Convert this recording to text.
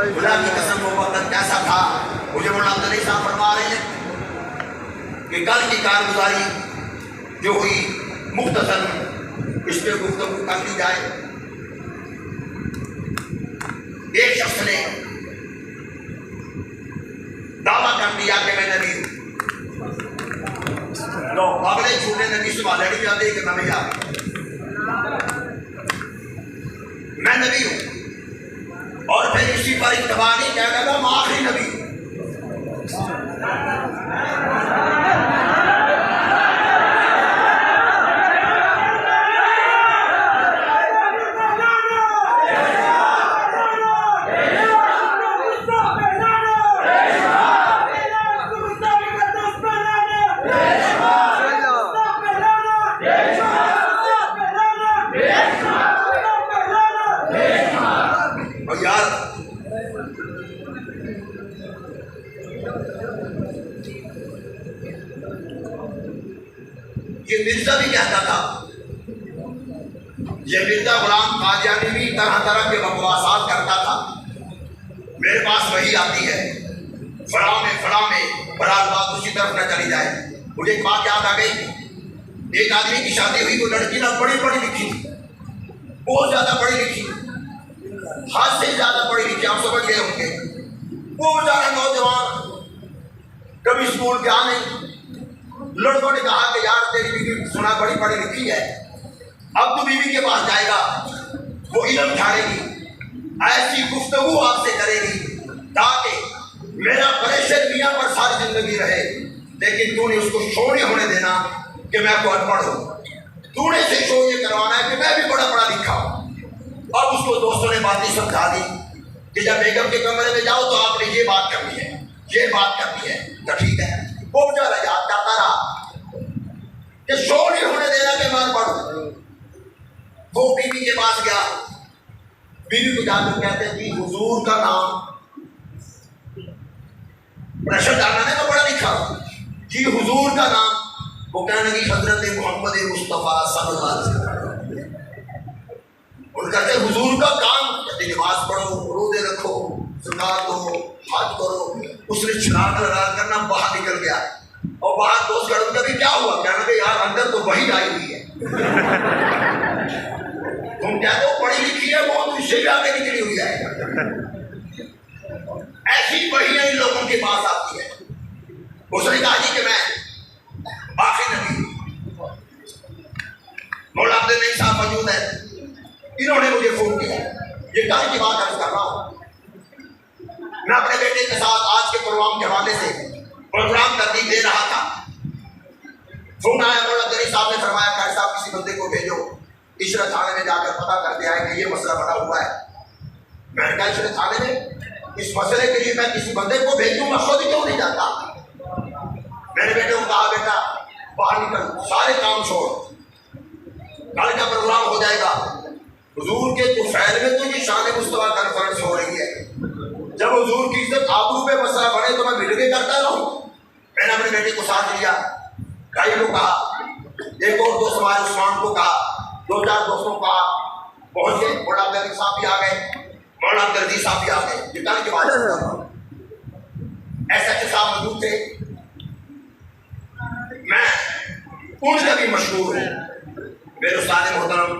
खुदा की कसम वो वक्त कैसा था। मुझे मुल्ला अब्दुल साहब फरमा रहे हैं कि कल की कारगुजारी जो हुई मुख्तसर इस पर गुफ्तगू कर दी जाए। एक शख्स ने दावा कर दिया कि मैं नबी हूं। लो अगले झूठे नबी से लड़ी जाते कि मैं आ मैं नबी हूं और फिर इसी पर इत्तबा नहीं कह लगा मैं आखिरी नबी हूं। ये मिर्जा भी कहता था, ये मिर्जा गुलाम कादियानी भी तरह तरह के बकवासात करता था। मेरे पास वही आती है फला में बराल बात उसी तरफ न चली जाए। मुझे एक बात याद आ गई। एक आदमी की शादी हुई, वो लड़की ना बड़ी पढ़ी लिखी, बहुत ज्यादा पढ़ी लिखी, हाथ से ज्यादा पढ़ी लिखी, आप समझ गए होंगे। वो बेचारा नौजवान कभी स्कूल गया नहीं। लड़कों ने कहा कि यार तेरी बीवी सुना बड़ी पढ़ी लिखी है, अब तू बीवी के पास जाएगा, वो इल्म झाड़ेगी, ऐसी गुफ्तगू आपसे करेगी ताकि मेरा प्रेशर मियां पर सारी जिंदगी रहे। लेकिन तूने उसको शो नहीं होने देना कि मैं को अनपढ़ हूं। तूने से शो ये करवाना है कि मैं भी बड़ा पढ़ा लिखा हूं। अब उसको दोस्तों ने बातें समझा दी कि जब बेगम के कमरे में जाओ तो आपने ये बात करनी है, ये बात करनी है, तो ठीक है। वो बेचारा याद करता रहा कि शो नहीं होने देना कि मैं पढ़ूं। वो बीवी के पास गया, बीवी को जाकर कहते हैं कि हुजूर का नाम, प्रेशर डालना है तो पढ़ा लिखा जी, हुजूर का नाम। वो कहने लगी हजरत मोहम्मद मुस्तफ़ा सल्लल्लाहु अलैहि वसल्लम। और कहते हुजूर का काम, कहते नमाज पढ़ो, रोजे रखो, ज़कात दो, हज करो। उसने छलांग लगा करना बाहर निकल गया और बाहर दोस्त कर उनका भी क्या हुआ, कहने लगे यार अंदर तो वही आई हुई है। तुम क्या तो पढ़ी लिखी है, वो तो इससे भी आगे निकली हुई है। ऐसी वही इन लोगों के पास आती है। उसने कहा जी कि मैं आखिरी नबी हूं। मौला अब्दुल साहब मौजूद है, इन्होंने मुझे फोन किया। ये कल की बात अर्ज कर रहा हूं। मैं अपने बेटे के साथ आज के प्रोग्राम के हवाले से प्रोग्राम तरतीब दे रहा था। फोन आया, मौला अब्दुल साहब ने फरमाया कार साहब किसी बंदे को भेजो, इशरत थाने में जाकर पता कर दिया है कि ये मसला बना हुआ है। मैंने कहा इशरत थाने में इस मसले के लिए मैं किसी बंदे को भेजूं, मैं खुद क्यों नहीं जाता। मैंने बेटे को कहा बेटा बाहर निकल, सारे काम छोड़, कल का प्रोग्राम हो जाएगा। हुजूर के तुफैल में तो ये शान मुस्तफा कॉन्फ्रेंस हो रही है। जब हुजूर की इज्जत आबरू पे मसला बने तो मैं भिड़ के करता रहूं। मैंने अपने बेटे को साथ लिया, भाई को कहा, एक और दोस्त हमारे उस्मान को कहा, 2-4 दोस्तों को कहा, पहुंचे। मौला अब्दुल साहब भी आ गए, मौला अब्दुल साहब भी आ गए। निकल के बाद ऐसा साहब मौजूद थे। मैं उनका भी मशहूर हूँ, मेरे उस्ताद मोहतरम